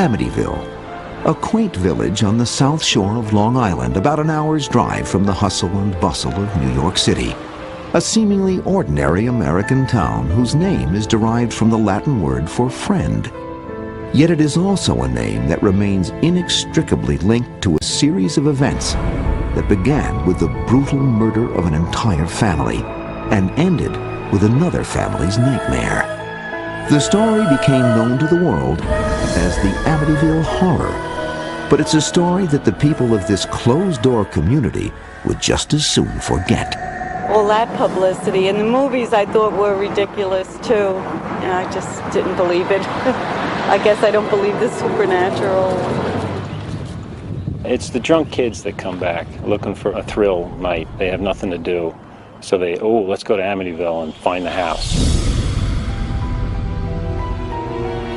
Amityville, a quaint village on the south shore of Long Island, about an hour's drive from the hustle and bustle of New York City. A seemingly ordinary American town whose name is derived from the Latin word for friend. Yet it is also a name that remains inextricably linked to a series of events that began with the brutal murder of an entire family and ended with another family's nightmare. The story became known to the world as the Amityville Horror, but it's a story that the people of this closed-door community would just as soon forget. All that publicity, and the movies I thought were ridiculous too. And I just didn't believe it. I guess I don't believe the supernatural. It's the drunk kids that come back looking for a thrill night. They have nothing to do. So let's go to Amityville and find the house.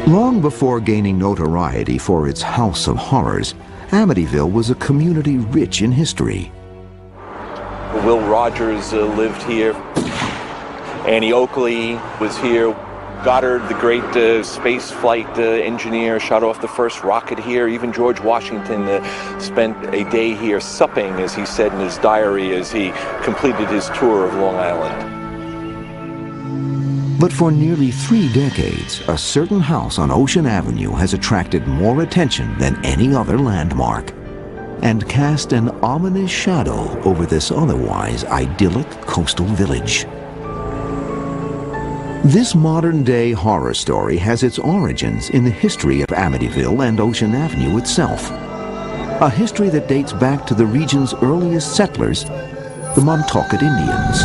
Long before gaining notoriety for its House of Horrors, Amityville was a community rich in history. Will Rogers lived here. Annie Oakley was here. Goddard, the great space flight engineer, shot off the first rocket here. Even George Washington spent a day here supping, as he said in his diary, as he completed his tour of Long Island. But for nearly 3 decades, a certain house on Ocean Avenue has attracted more attention than any other landmark and cast an ominous shadow over this otherwise idyllic coastal village. This modern-day horror story has its origins in the history of Amityville and Ocean Avenue itself. A history that dates back to the region's earliest settlers, the Montaukett Indians.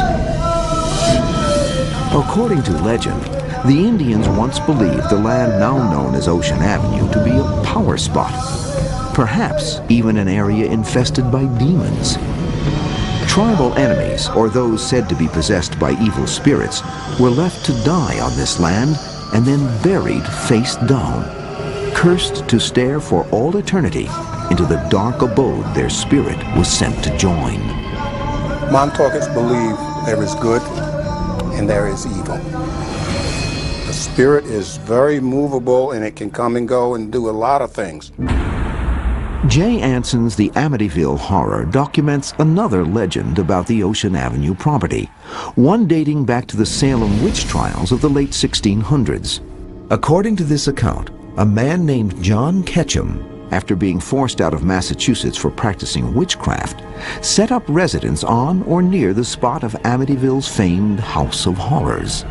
According to legend, the Indians once believed the land now known as Ocean Avenue to be a power spot, perhaps even an area infested by demons. Tribal enemies, or those said to be possessed by evil spirits, were left to die on this land and then buried face down, cursed to stare for all eternity into the dark abode their spirit was sent to join. Montaukets believe there is good and there is evil. The spirit is very movable and it can come and go and do a lot of things. Jay Anson's The Amityville Horror documents another legend about the Ocean Avenue property, one dating back to the Salem witch trials of the late 1600s. According to this account, a man named John Ketchum, after being forced out of Massachusetts for practicing witchcraft, set up residence on or near the spot of Amityville's famed House of Horrors.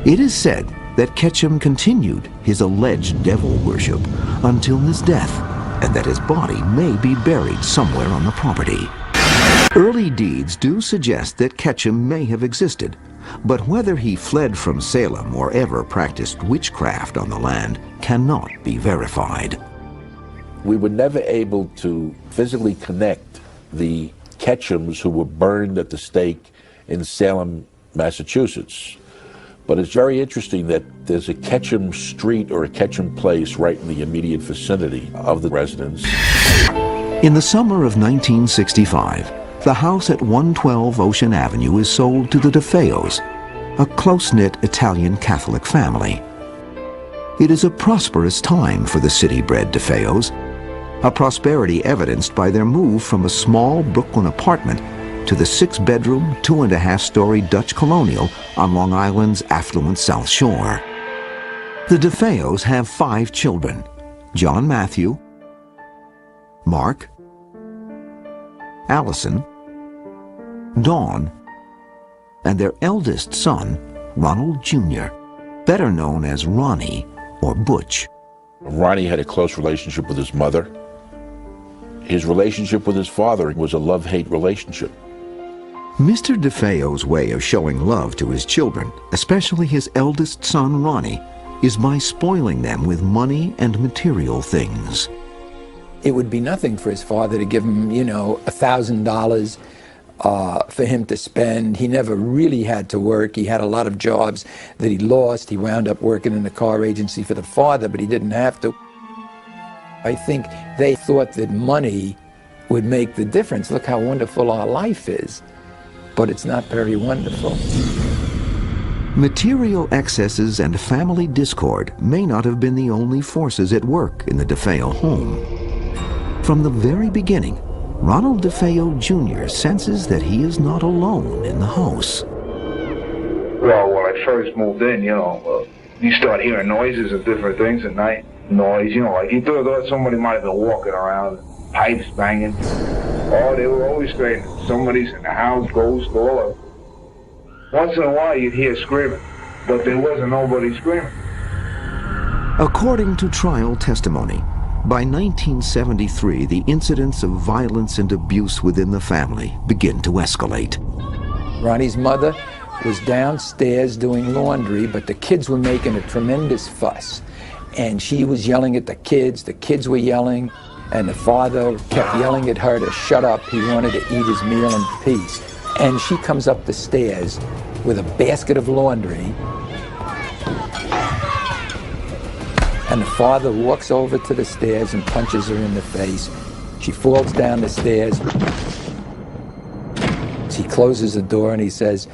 It is said that Ketchum continued his alleged devil worship until his death, and that his body may be buried somewhere on the property. Early deeds do suggest that Ketchum may have existed, but whether he fled from Salem or ever practiced witchcraft on the land cannot be verified. We were never able to physically connect the Ketchums who were burned at the stake in Salem, Massachusetts. But it's very interesting that there's a Ketchum Street or a Ketchum Place right in the immediate vicinity of the residence. In the summer of 1965, the house at 112 Ocean Avenue is sold to the DeFeos, a close-knit Italian Catholic family. It is a prosperous time for the city-bred DeFeos, a prosperity evidenced by their move from a small Brooklyn apartment to the 6-bedroom, 2.5-story Dutch colonial on Long Island's affluent South Shore. The DeFeos have 5 children: John Matthew, Mark, Allison, Dawn, and their eldest son, Ronald Jr., better known as Ronnie or Butch. Ronnie had a close relationship with his mother. His relationship with his father was a love-hate relationship. Mr. DeFeo's way of showing love to his children, especially his eldest son Ronnie, is by spoiling them with money and material things. It would be nothing for his father to give him, $1,000 for him to spend. He never really had to work. He had a lot of jobs that he lost. He wound up working in a car agency for the father, but he didn't have to. I think they thought that money would make the difference. Look how wonderful our life is. But it's not very wonderful. Material excesses and family discord may not have been the only forces at work in the DeFeo home. From the very beginning, Ronald DeFeo Jr. senses that he is not alone in the house. Well, when I first moved in, you start hearing noises of different things at night. Noise, like you thought somebody might have been walking around, pipes banging. Oh, they were always saying somebody's in the house, ghost, all of it. Once in a while you'd hear screaming, but there wasn't nobody screaming. According to trial testimony, by 1973, the incidents of violence and abuse within the family begin to escalate. Ronnie's mother was downstairs doing laundry, but the kids were making a tremendous fuss. And she was yelling at the kids were yelling, and the father kept yelling at her to shut up. He wanted to eat his meal in peace. And she comes up the stairs with a basket of laundry. And the father walks over to the stairs and punches her in the face. She falls down the stairs. He closes the door and he says,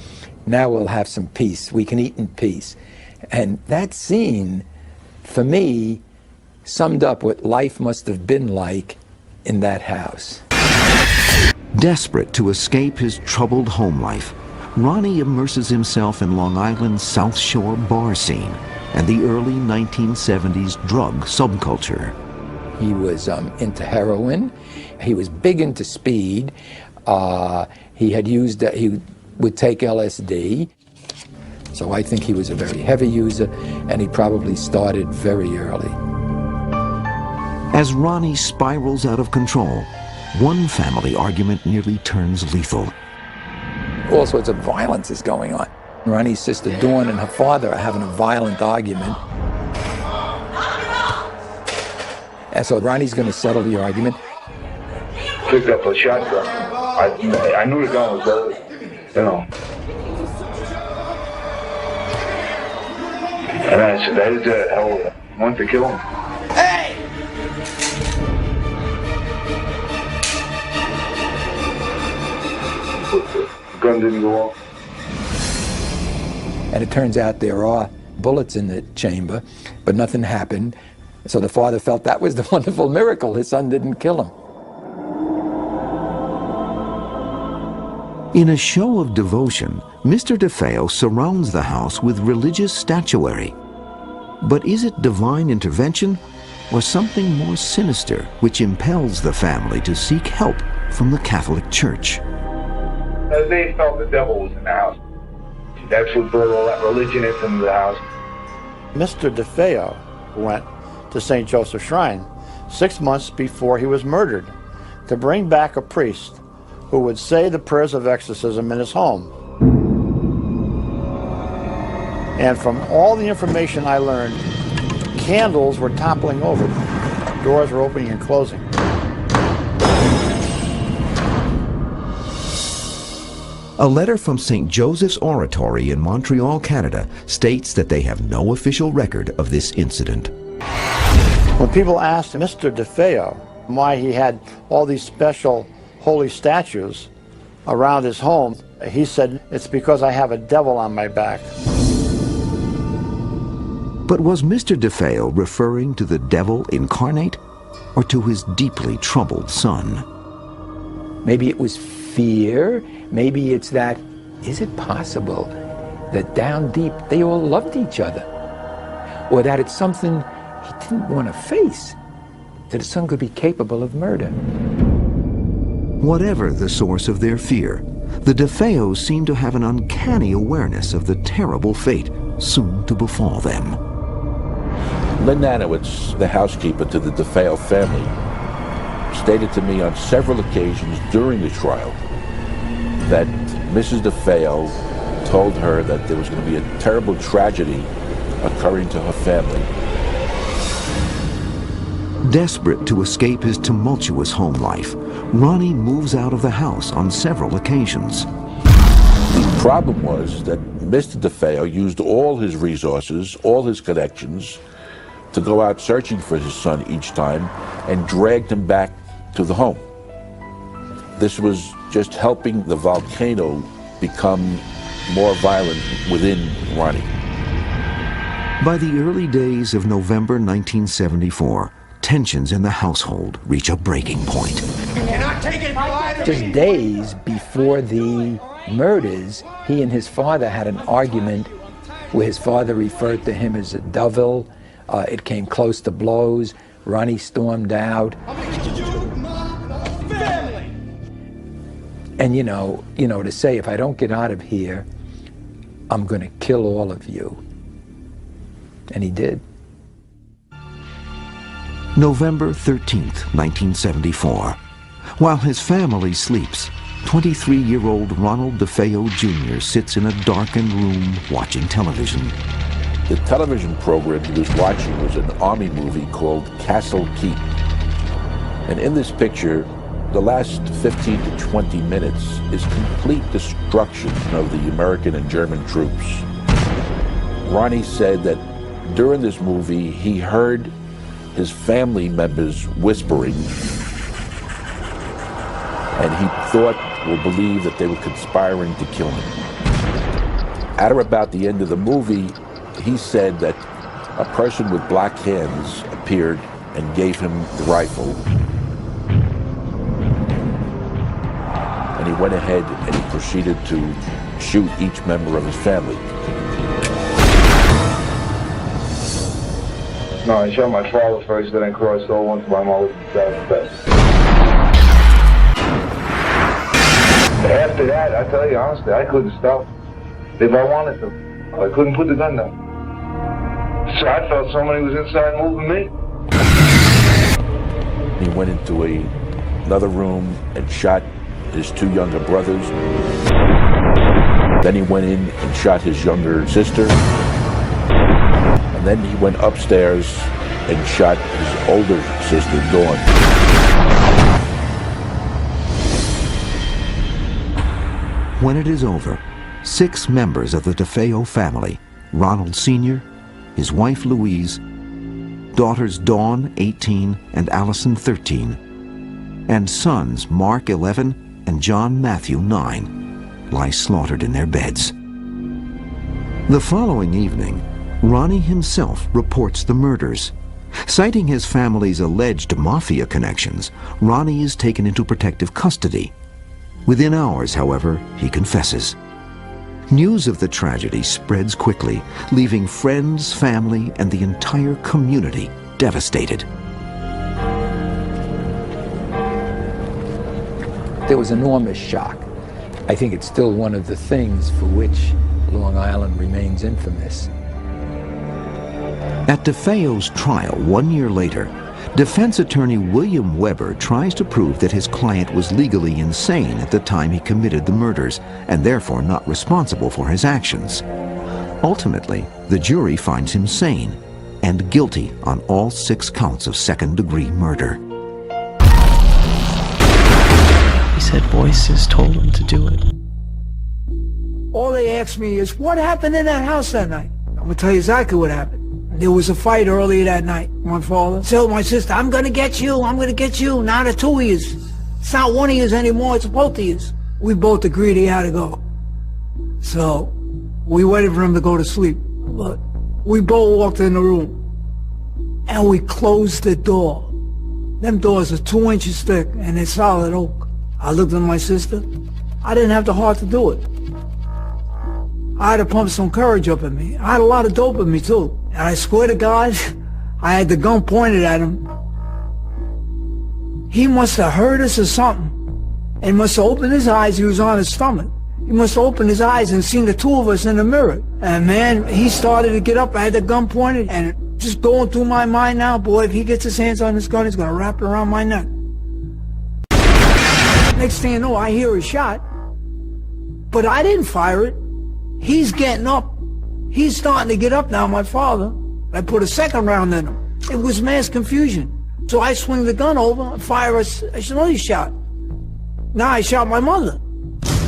"Now we'll have some peace. We can eat in peace." And that scene, for me, summed up what life must have been like in that house. Desperate to escape his troubled home life, Ronnie immerses himself in Long Island's South Shore bar scene and the early 1970s drug subculture. He was into heroin. He was big into speed. He would take LSD. So I think he was a very heavy user, and he probably started very early. As Ronnie spirals out of control, one family argument nearly turns lethal. All sorts of violence is going on. Ronnie's sister Dawn and her father are having a violent argument. And so Ronnie's going to settle the argument. Picked up a shotgun. I knew the gun was loaded, And I said, that is a hell of a one to kill him. Hey! But the gun didn't go off. And it turns out there are bullets in the chamber, but nothing happened. So the father felt that was the wonderful miracle. His son didn't kill him. In a show of devotion, Mr. DeFeo surrounds the house with religious statuary. But is it divine intervention or something more sinister which impels the family to seek help from the Catholic Church? They felt the devil was in the house. That's what brought all that religion into the house. Mr. DeFeo went to St. Joseph's Shrine 6 months before he was murdered to bring back a priest who would say the prayers of exorcism in his home. And from all the information I learned, candles were toppling over, doors were opening and closing. A letter from St. Joseph's Oratory in Montreal, Canada, states that they have no official record of this incident. When people asked Mr. DeFeo why he had all these special holy statues around his home, he said, "It's because I have a devil on my back." But was Mr. DeFeo referring to the devil incarnate or to his deeply troubled son? Maybe it was fear. Maybe it's that, is it possible that down deep they all loved each other? Or that it's something he didn't want to face, that his son could be capable of murder? Whatever the source of their fear, the DeFeos seem to have an uncanny awareness of the terrible fate soon to befall them. Lynn Nanowitz, the housekeeper to the DeFeo family, stated to me on several occasions during the trial that Mrs. DeFeo told her that there was going to be a terrible tragedy occurring to her family. Desperate to escape his tumultuous home life, Ronnie moves out of the house on several occasions. The problem was that Mr. DeFeo used all his resources, all his connections, to go out searching for his son each time and dragged him back to the home. This was just helping the volcano become more violent within Ronnie. By the early days of November 1974, tensions in the household reach a breaking point. Just days before the murders, he and his father had an argument where his father referred to him as a devil. It came close to blows. Ronnie stormed out. And you know, to say, if I don't get out of here, I'm going to kill all of you. And he did. November 13th, 1974. While his family sleeps, 23-year-old Ronald DeFeo Jr. sits in a darkened room watching television. The television program he was watching was an army movie called Castle Keep. And in this picture, the last 15 to 20 minutes is complete destruction of the American and German troops. Ronnie said that during this movie, he heard his family members whispering, and he thought or believed that they were conspiring to kill him. At or about the end of the movie, he said that a person with black hands appeared and gave him the rifle. And he went ahead and he proceeded to shoot each member of his family. No, I shot my father first, then I crossed over once my mom was bed. After that, I tell you honestly, I couldn't stop if I wanted to. I couldn't put the gun down. So I felt somebody was inside moving me. He went into another room and shot his two younger brothers. Then he went in and shot his younger sister. And then he went upstairs and shot his older sister, Dawn. When it is over, 6 members of the DeFeo family, Ronald Sr., his wife Louise, daughters Dawn, 18, and Allison, 13, and sons Mark, 11, and John Matthew, 9, lie slaughtered in their beds. The following evening, Ronnie himself reports the murders. Citing his family's alleged mafia connections, Ronnie is taken into protective custody. Within hours, however, he confesses. News of the tragedy spreads quickly, leaving friends, family, and the entire community devastated. There was enormous shock. I think it's still one of the things for which Long Island remains infamous. At DeFeo's trial 1 year later, defense attorney William Weber tries to prove that his client was legally insane at the time he committed the murders and therefore not responsible for his actions. Ultimately, the jury finds him sane and guilty on all 6 counts of second-degree murder. He said voices told him to do it. All they asked me is, what happened in that house that night? I'm going to tell you exactly what happened. There was a fight earlier that night. My father told my sister, I'm going to get you, I'm going to get you. Now the 2 of you. It's not one of you anymore, it's both of you. We both agreed he had to go. So we waited for him to go to sleep. But we both walked in the room and we closed the door. Them doors are 2 inches thick and they're solid oak. I looked at my sister. I didn't have the heart to do it. I had to pump some courage up in me. I had a lot of dope in me too. And I swear to God, I had the gun pointed at him. He must have heard us or something. And must have opened his eyes. He was on his stomach. He must have opened his eyes and seen the 2 of us in the mirror. And man, he started to get up. I had the gun pointed and just going through my mind now, boy, if he gets his hands on this gun, he's going to wrap it around my neck. Next thing you know, I hear a shot. But I didn't fire it. He's getting up. He's starting to get up now, my father. I put a second round in him. It was mass confusion. So I swing the gun over and fire another shot. Now I shot my mother.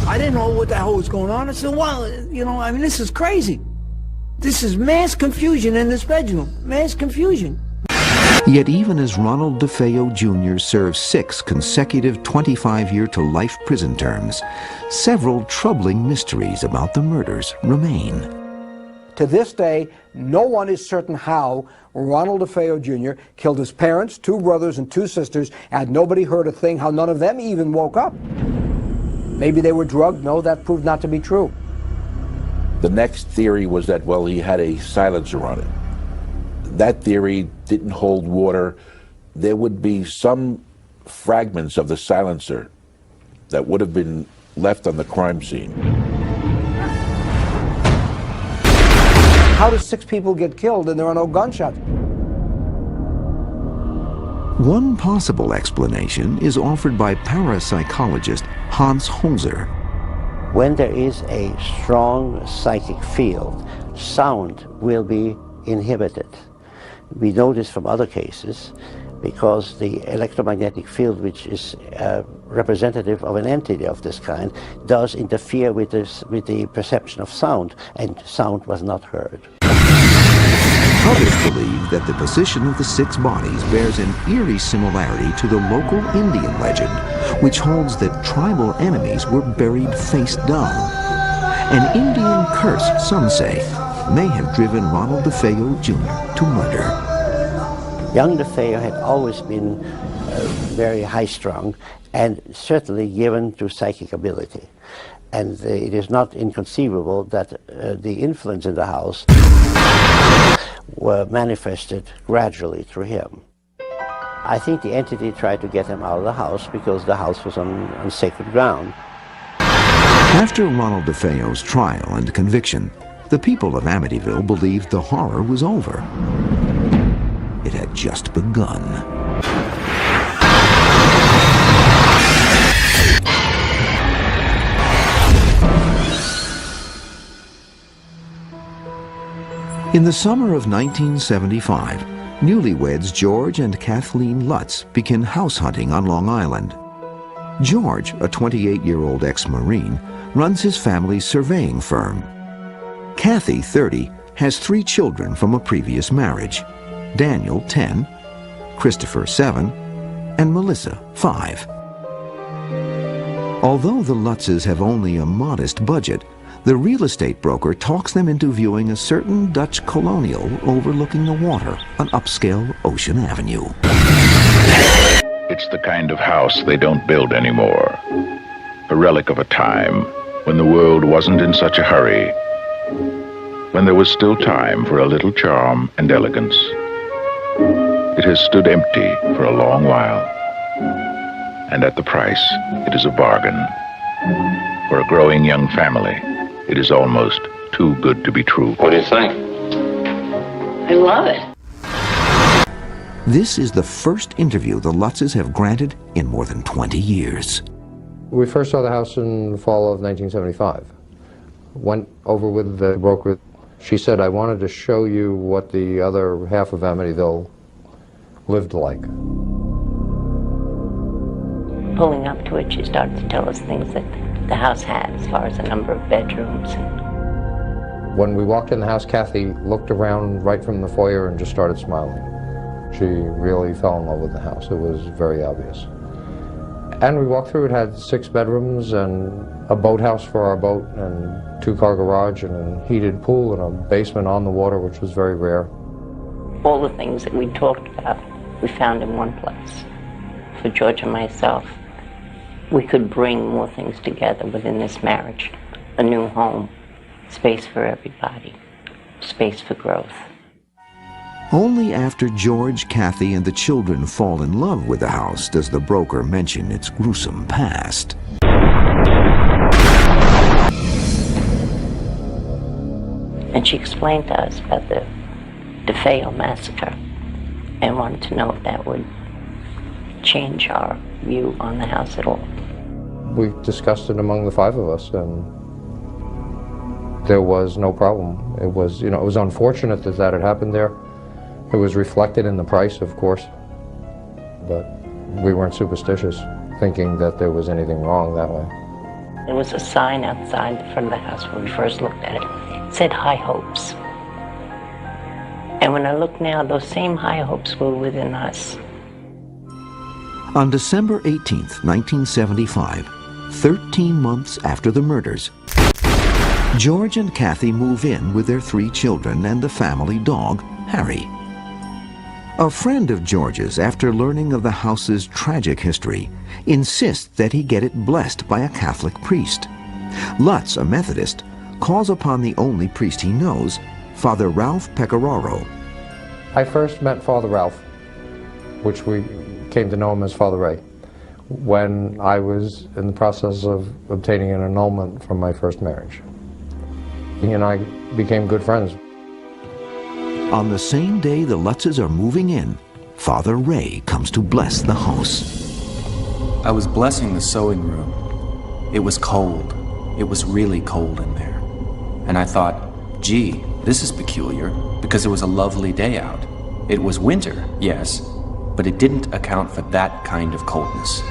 I didn't know what the hell was going on. I said, well, you know, I mean, this is crazy. This is mass confusion in this bedroom. Mass confusion. Yet even as Ronald DeFeo Jr. serves 6 consecutive 25-year-to-life prison terms, several troubling mysteries about the murders remain. To this day, no one is certain how Ronald DeFeo Jr. killed his parents, 2 brothers, and 2 sisters, and nobody heard a thing, how none of them even woke up. Maybe they were drugged. No, that proved not to be true. The next theory was that, well, he had a silencer on it. That theory didn't hold water. There would be some fragments of the silencer that would have been left on the crime scene. How do 6 people get killed and there are no gunshots? One possible explanation is offered by parapsychologist Hans Holzer. When there is a strong psychic field, sound will be inhibited. We know this from other cases because the electromagnetic field, which is representative of an entity of this kind, does interfere with the perception of sound, and sound was not heard. Others believe that the position of the 6 bodies bears an eerie similarity to the local Indian legend, which holds that tribal enemies were buried face down. An Indian curse, some say, may have driven Ronald DeFeo Jr. to murder. Young DeFeo had always been very high-strung and certainly given to psychic ability. And it is not inconceivable that the influence in the house were manifested gradually through him. I think the entity tried to get him out of the house because the house was on sacred ground. After Ronald DeFeo's trial and conviction, the people of Amityville believed the horror was over. It had just begun. In the summer of 1975, newlyweds George and Kathleen Lutz begin house hunting on Long Island. George, a 28-year-old ex-Marine, runs his family's surveying firm. Kathy, 30, has 3 children from a previous marriage: Daniel, 10, Christopher, 7, and Melissa, 5. Although the Lutzes have only a modest budget, the real estate broker talks them into viewing a certain Dutch colonial overlooking the water on upscale Ocean Avenue. It's the kind of house they don't build anymore. A relic of a time when the world wasn't in such a hurry, when there was still time for a little charm and elegance. It has stood empty for a long while, and at the price, it is a bargain. For a growing young family, it is almost too good to be true. What do you think? I love it. This is the first interview the Lutzes have granted in more than 20 years. We first saw the house in the fall of 1975. Went over with the broker. She said, I wanted to show you what the other half of Amityville lived like. Pulling up to it, she started to tell us things that the house had as far as the number of bedrooms. When we walked in the house, Kathy looked around right from the foyer and just started smiling. She really fell in love with the house. It was very obvious. And we walked through, it had 6 bedrooms and a boathouse for our boat and 2-car garage and a heated pool and a basement on the water, which was very rare. All the things that we talked about, we found in one place. For George and myself, we could bring more things together within this marriage. A new home, space for everybody, space for growth. Only after George, Kathy, and the children fall in love with the house does the broker mention its gruesome past. And she explained to us about the DeFeo massacre and wanted to know if that would change our view on the house at all. We discussed it among the 5 of us, and there was no problem. It was, it was unfortunate that that had happened there. It was reflected in the price, of course, but we weren't superstitious, thinking that there was anything wrong that way. There was a sign outside the front of the house when we first looked at it. It said High Hopes. And when I look now, those same high hopes were within us. On December 18th, 1975, 13 months after the murders, George and Kathy move in with their 3 children and the family dog, Harry. A friend of George's, after learning of the house's tragic history, insists that he get it blessed by a Catholic priest. Lutz, a Methodist, calls upon the only priest he knows, Father Ralph Pecoraro. I first met Father Ralph, which we came to know him as Father Ray, when I was in the process of obtaining an annulment from my first marriage. He and I became good friends. On the same day the Lutzes are moving in, Father Ray comes to bless the house. I was blessing the sewing room. It was cold. It was really cold in there. And I thought, gee, this is peculiar, because it was a lovely day out. It was winter, yes, but it didn't account for that kind of coldness.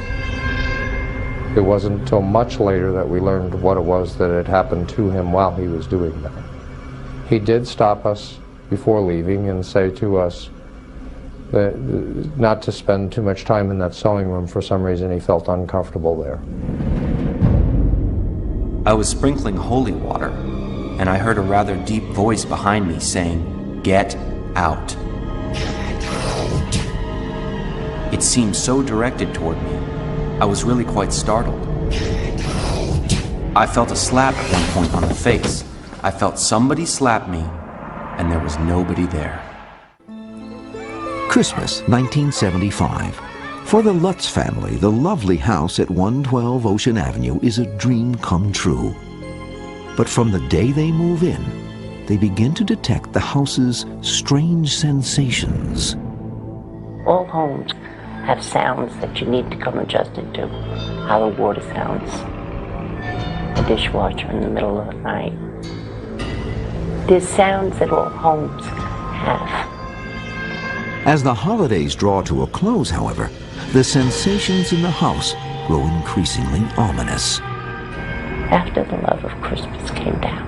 It wasn't until much later that we learned what it was that had happened to him while he was doing that. He did stop us before leaving and say to us that not to spend too much time in that sewing room. For some reason he felt uncomfortable there. I was sprinkling holy water, and I heard a rather deep voice behind me saying, "Get out." It seemed so directed toward me. I was really quite startled. I felt a slap at one point on the face. I felt somebody slap me, and there was nobody there. Christmas, 1975. For the Lutz family, the lovely house at 112 Ocean Avenue is a dream come true. But from the day they move in, they begin to detect the house's strange sensations. All homes have sounds that you need to come adjusted to. How the water sounds, the dishwasher in the middle of the night. There's sounds that all homes have. As the holidays draw to a close, however, the sensations in the house grow increasingly ominous. After the love of Christmas came down,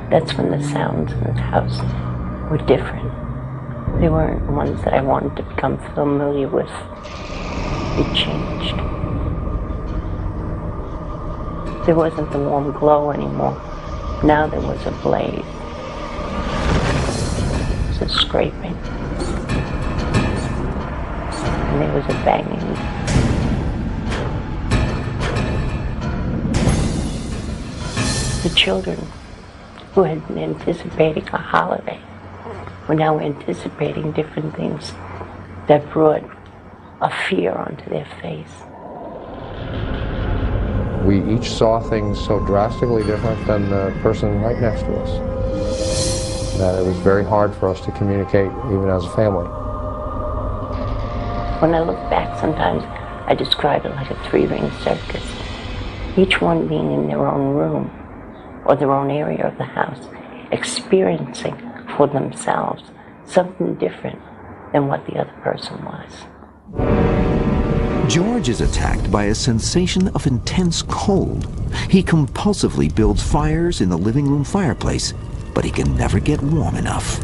that's when the sounds in the house were different. They weren't ones that I wanted to become familiar with. It changed. There wasn't the warm glow anymore. Now there was a blaze. There was a scraping. And there was a banging. The children who had been anticipating a holiday were now anticipating different things that brought a fear onto their face. We each saw things so drastically different than the person right next to us that it was very hard for us to communicate even as a family. When I look back, sometimes I describe it like a 3-ring circus, each one being in their own room or their own area of the house, experiencing for themselves something different than what the other person was. George is attacked by a sensation of intense cold. He compulsively builds fires in the living room fireplace, but he can never get warm enough.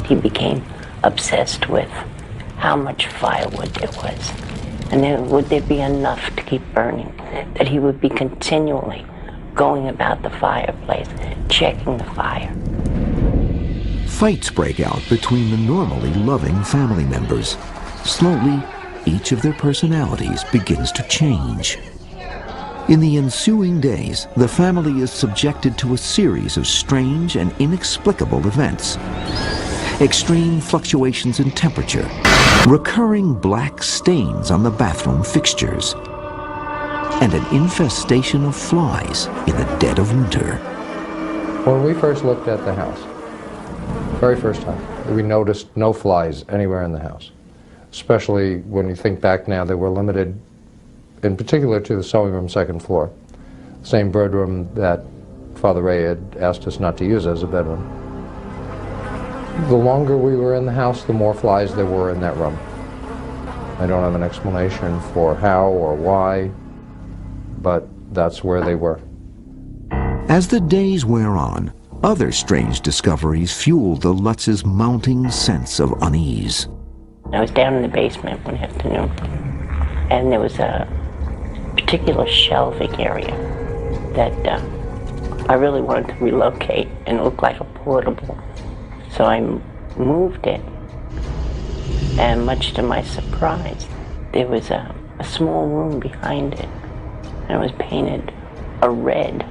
He became obsessed with how much firewood there was, and then would there be enough to keep burning, that he would be continually going about the fireplace, checking the fire. Fights break out between the normally loving family members. Slowly, each of their personalities begins to change. In the ensuing days, the family is subjected to a series of strange and inexplicable events. Extreme fluctuations in temperature, recurring black stains on the bathroom fixtures, and an infestation of flies in the dead of winter. When we first looked at the house, very first time, we noticed no flies anywhere in the house. Especially when you think back now, they were limited, in particular to the sewing room, second floor. Same bedroom that Father Ray had asked us not to use as a bedroom. The longer we were in the house, the more flies there were in that room. I don't have an explanation for how or why, but that's where they were. As the days wear on, Other strange discoveries fueled the Lutz's mounting sense of unease. I was down in the basement one afternoon, and there was a particular shelving area that I really wanted to relocate, and it looked like a portable. So I moved it, and much to my surprise, there was a small room behind it, and it was painted a red.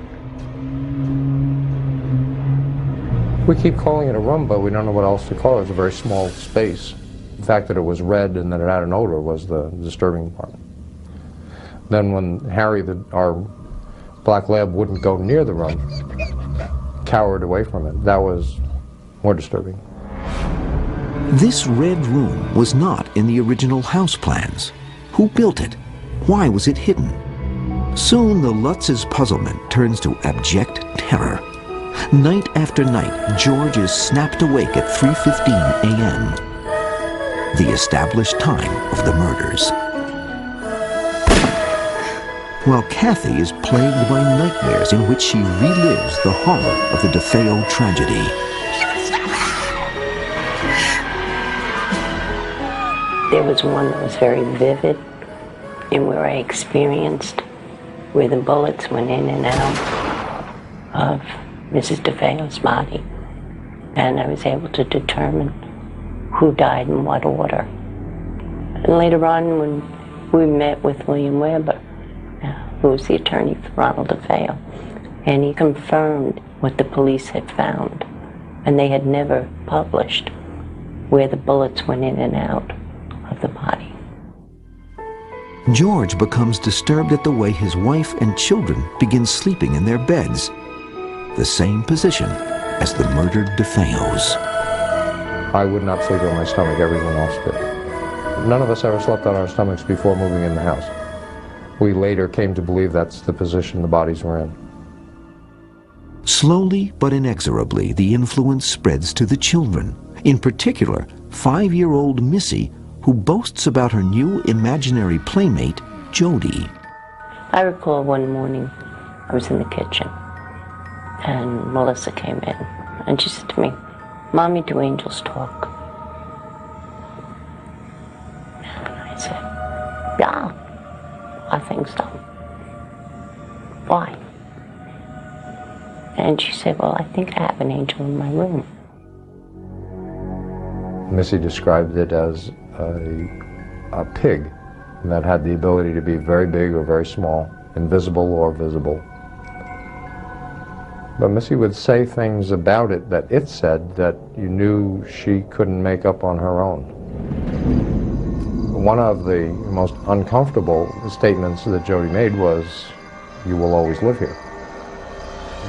We keep calling it a room, but we don't know what else to call it. It's a very small space. The fact that it was red and that it had an odor was the disturbing part. Then when Harry, our black lab, wouldn't go near the room, cowered away from it, that was more disturbing. This red room was not in the original house plans. Who built it? Why was it hidden? Soon the Lutz's puzzlement turns to abject terror. Night after night, George is snapped awake at 3:15 a.m., the established time of the murders. While Kathy is plagued by nightmares in which she relives the horror of the DeFeo tragedy. There was one that was very vivid in where I experienced where the bullets went in and out of Mrs. DeFeo's body. And I was able to determine who died in what order. And later on, when we met with William Weber, who was the attorney for Ronald DeFeo, and he confirmed what the police had found, and they had never published where the bullets went in and out of the body. George becomes disturbed at the way his wife and children begin sleeping in their beds, the same position as the murdered DeFeos. I would not sleep on my stomach, everyone else did. None of us ever slept on our stomachs before moving in the house. We later came to believe that's the position the bodies were in. Slowly but inexorably, the influence spreads to the children, in particular, 5-year-old Missy, who boasts about her new imaginary playmate, Jody. I recall one morning I was in the kitchen, and Melissa came in, and she said to me, "Mommy, do angels talk?" And I said, "Yeah, I think so." "Why?" And she said, "Well, I think I have an angel in my room." Missy described it as a pig that had the ability to be very big or very small, invisible or visible. But Missy would say things about it that it said that you knew she couldn't make up on her own. One of the most uncomfortable statements that Jody made was, "You will always live here."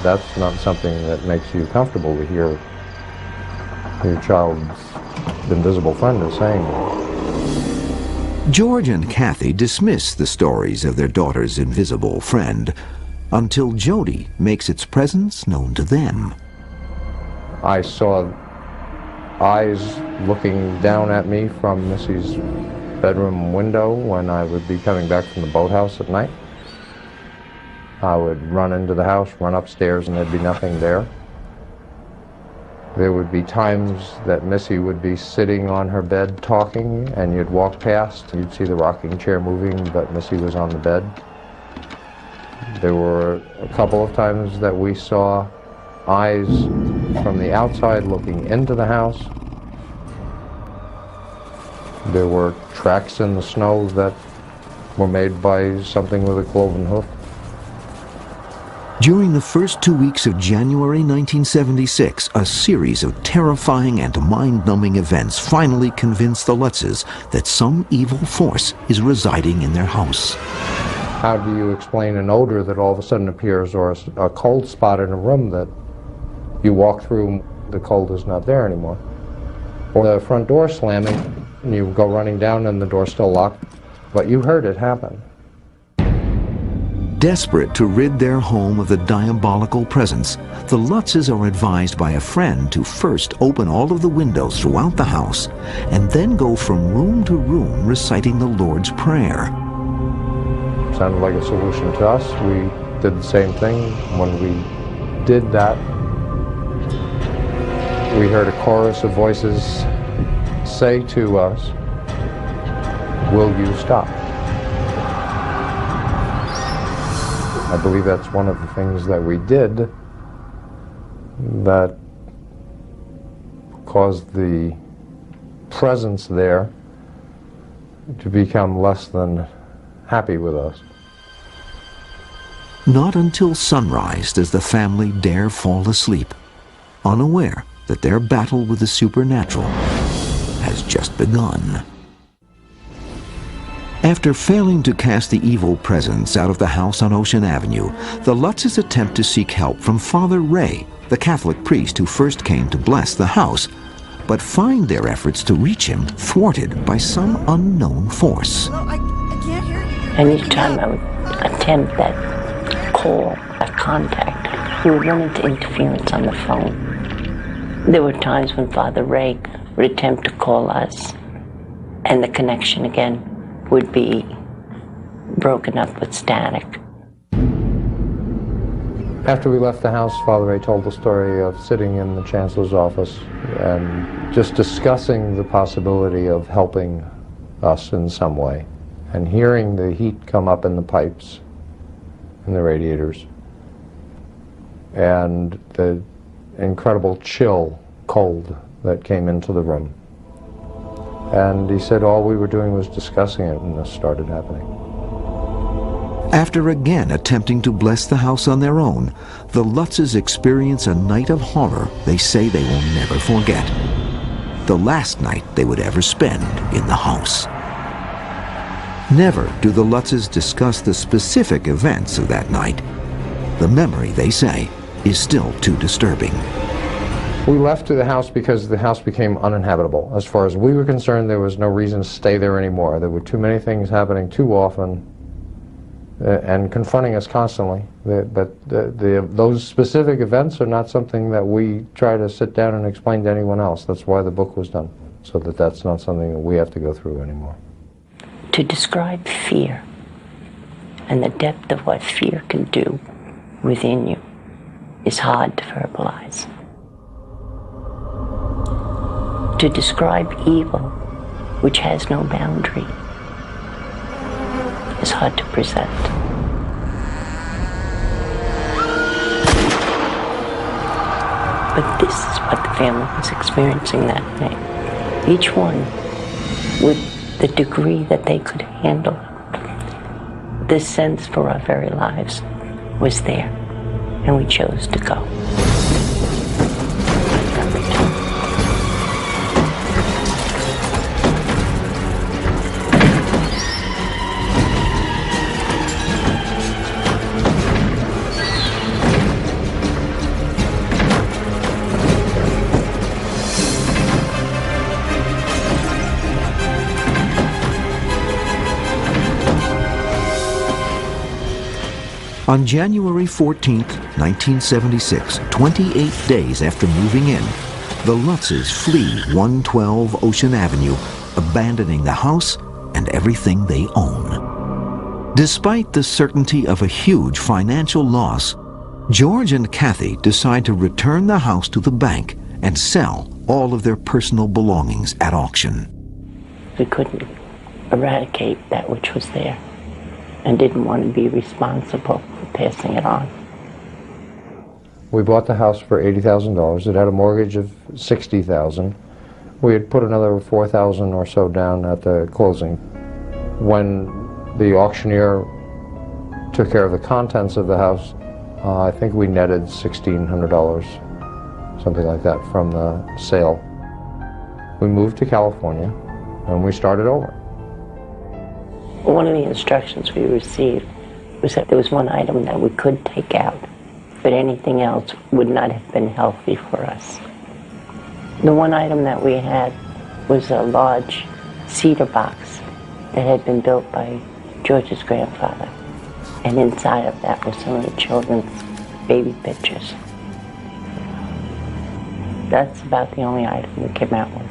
That's not something that makes you comfortable to hear your child's invisible friend is saying that. George and Kathy dismiss the stories of their daughter's invisible friend until Jody makes its presence known to them. I saw eyes looking down at me from Missy's bedroom window when I would be coming back from the boathouse at night. I would run into the house, run upstairs, and there'd be nothing there. There would be times that Missy would be sitting on her bed talking, and you'd walk past, and you'd see the rocking chair moving, but Missy was on the bed. There were a couple of times that we saw eyes from the outside looking into the house. There were tracks in the snow that were made by something with a cloven hoof. During the first 2 weeks of January 1976, a series of terrifying and mind-numbing events finally convinced the Lutzes that some evil force is residing in their house. How do you explain an odor that all of a sudden appears, or a cold spot in a room that you walk through, the cold is not there anymore? Or the front door slamming, and you go running down and the door's still locked, but you heard it happen. Desperate to rid their home of the diabolical presence, the Lutzes are advised by a friend to first open all of the windows throughout the house and then go from room to room reciting the Lord's Prayer. Sounded like a solution to us. We did the same thing. When we did that, we heard a chorus of voices say to us, "Will you stop?" I believe that's one of the things that we did that caused the presence there to become less than happy with us. Not until sunrise does the family dare fall asleep, unaware that their battle with the supernatural has just begun. After failing to cast the evil presence out of the house on Ocean Avenue, the Lutzes attempt to seek help from Father Ray, the Catholic priest who first came to bless the house, but find their efforts to reach him thwarted by some unknown force. I can't hear you. And each time I would attempt that call, that contact, we would run into interference on the phone. There were times when Father Ray would attempt to call us, and the connection again would be broken up with static. After we left the house, Father Ray told the story of sitting in the Chancellor's office and just discussing the possibility of helping us in some way, and hearing the heat come up in the pipes and the radiators, and the incredible chill, cold that came into the room. And he said all we were doing was discussing it, and this started happening. After again attempting to bless the house on their own, the Lutzes experience a night of horror they say they will never forget. The last night they would ever spend in the house. Never do the Lutzes discuss the specific events of that night. The memory, they say, is still too disturbing. We left the house because the house became uninhabitable. As far as we were concerned, there was no reason to stay there anymore. There were too many things happening too often and confronting us constantly. But those specific events are not something that we try to sit down and explain to anyone else. That's why the book was done, so that that's not something that we have to go through anymore. To describe fear and the depth of what fear can do within you is hard to verbalize. To describe evil, which has no boundary, is hard to present. But this is what the family was experiencing that night. Each one, with the degree that they could handle, this sense for our very lives was there, and we chose to go. On January 14, 1976, 28 days after moving in, the Lutzes flee 112 Ocean Avenue, abandoning the house and everything they own. Despite the certainty of a huge financial loss, George and Kathy decide to return the house to the bank and sell all of their personal belongings at auction. We couldn't eradicate that which was there and didn't want to be responsible for passing it on. We bought the house for $80,000. It had a mortgage of $60,000. We had put another $4,000 or so down at the closing. When the auctioneer took care of the contents of the house, I think we netted $1,600, something like that, from the sale. We moved to California and we started over. One of the instructions we received was that there was one item that we could take out, but anything else would not have been healthy for us. The one item that we had was a large cedar box that had been built by George's grandfather, and inside of that was some of the children's baby pictures. That's about the only item we came out with.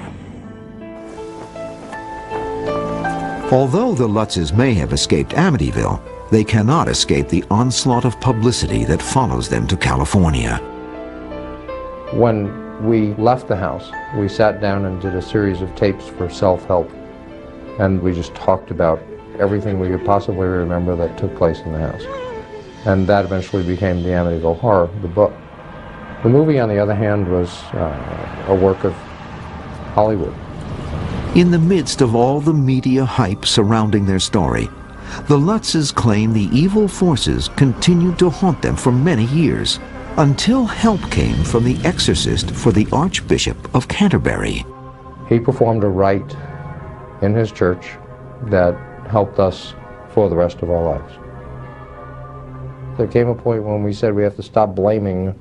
Although the Lutzes may have escaped Amityville, they cannot escape the onslaught of publicity that follows them to California. When we left the house, we sat down and did a series of tapes for self-help, and we just talked about everything we could possibly remember that took place in the house. And that eventually became the Amityville Horror, the book. The movie, on the other hand, was a work of Hollywood. In the midst of all the media hype surrounding their story, the Lutzes claim the evil forces continued to haunt them for many years, until help came from the exorcist for the Archbishop of Canterbury. He performed a rite in his church that helped us for the rest of our lives. There came a point when we said we have to stop blaming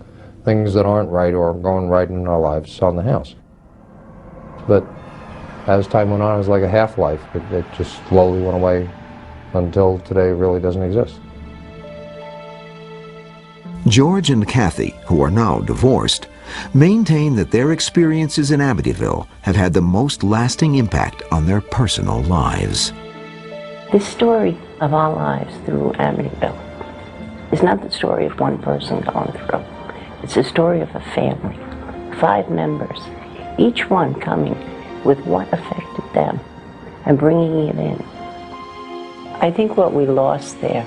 things that aren't right or going right in our lives on the house. But as time went on, it was like a half-life. It just slowly went away until today it really doesn't exist. George and Kathy, who are now divorced, maintain that their experiences in Amityville have had the most lasting impact on their personal lives. The story of our lives through Amityville is not the story of one person going through. It's the story of a family, 5 members, each one coming with what affected them and bringing it in. I think what we lost there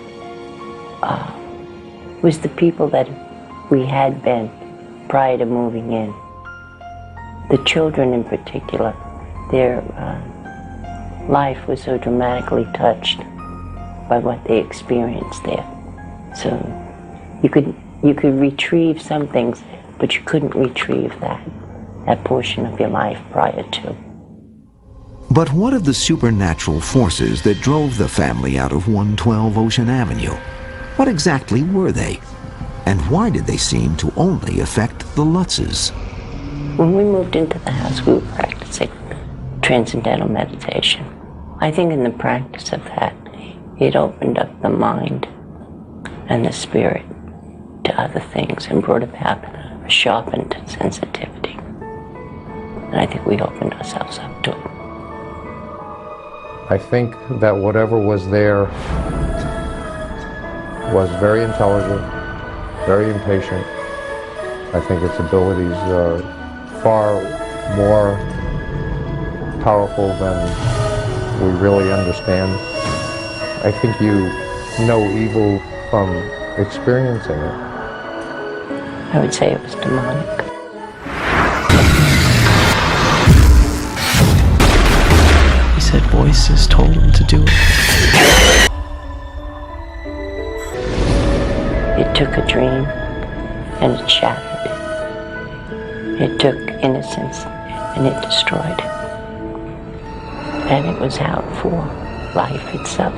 was the people that we had been prior to moving in. The children in particular, their life was so dramatically touched by what they experienced there. So you could retrieve some things, but you couldn't retrieve that portion of your life prior to. But what of the supernatural forces that drove the family out of 112 Ocean Avenue? What exactly were they? And why did they seem to only affect the Lutzes? When we moved into the house, we were practicing transcendental meditation. I think in the practice of that, it opened up the mind and the spirit to other things and brought about a sharpened sensitivity. And I think we opened ourselves up to it. I think that whatever was there was very intelligent, very impatient. I think its abilities are far more powerful than we really understand. I think you know evil from experiencing it. I would say it was demonic. He said voices told him to do it. It took a dream and it shattered it. It took innocence and it destroyed it. And it was out for life itself.